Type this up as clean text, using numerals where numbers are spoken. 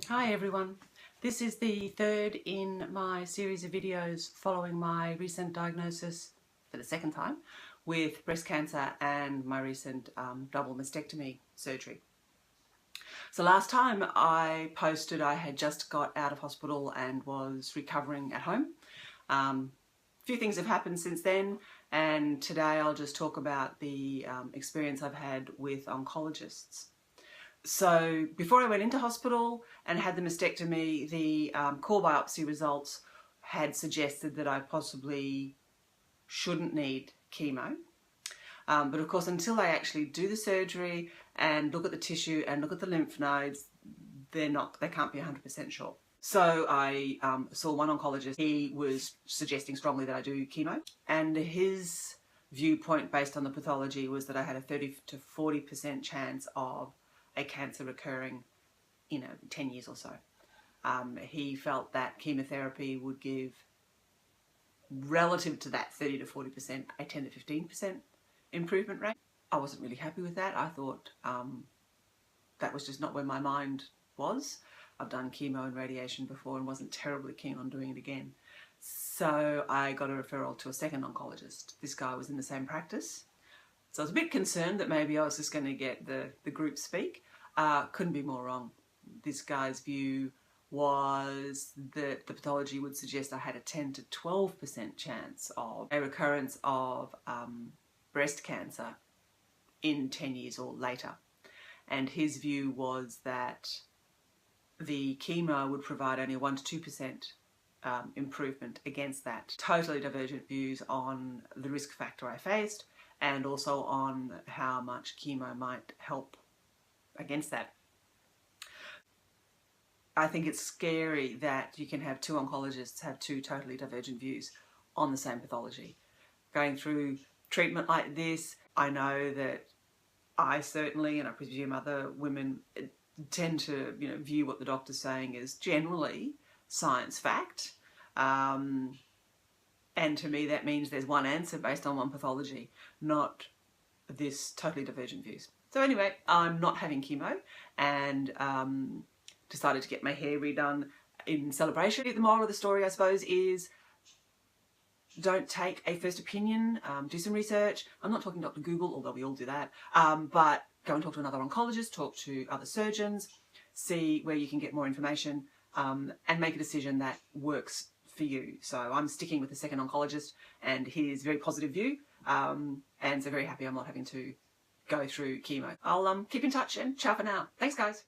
Hi everyone, this is the third in my series of videos following my recent diagnosis for the second time with breast cancer and my recent double mastectomy surgery. So last time I posted I had just got out of hospital and was recovering at home. A few things have happened since then, and today I'll just talk about the experience I've had with oncologists. So before I went into hospital and had the mastectomy, the core biopsy results had suggested that I possibly shouldn't need chemo. But of course, until they actually do the surgery and look at the tissue and look at the lymph nodes, they can't be 100% sure. So I saw one oncologist. He was suggesting strongly that I do chemo, and his viewpoint based on the pathology was that I had a 30 to 40% chance of a cancer recurring in 10 years or so. He felt that chemotherapy would give, relative to that 30 to 40%, a 10 to 15% improvement rate. I wasn't really happy with that. I thought that was just not where my mind was. I've done chemo and radiation before and wasn't terribly keen on doing it again. So I got a referral to a second oncologist. This guy was in the same practice. So I was a bit concerned that maybe I was just going to get the group speak. Couldn't be more wrong. This guy's view was that the pathology would suggest I had a 10 to 12% chance of a recurrence of breast cancer in 10 years or later. And his view was that the chemo would provide only a 1 to 2% improvement against that. Totally divergent views on the risk factor I faced, and also on how much chemo might help against that. I think it's scary that you can have two oncologists have two totally divergent views on the same pathology. Going through treatment like this, I know that I certainly, and I presume other women, tend to view what the doctor's saying as generally science fact. And to me that means there's one answer based on one pathology, not this totally divergent views. So anyway, I'm not having chemo, and decided to get my hair redone in celebration. The moral of the story, I suppose, is don't take a first opinion, do some research. I'm not talking Dr. Google, although we all do that, but go and talk to another oncologist, talk to other surgeons, see where you can get more information, and make a decision that works for you. So I'm sticking with the second oncologist and his very positive view, and so very happy I'm not having to go through chemo. I'll keep in touch, and ciao for now. Thanks guys.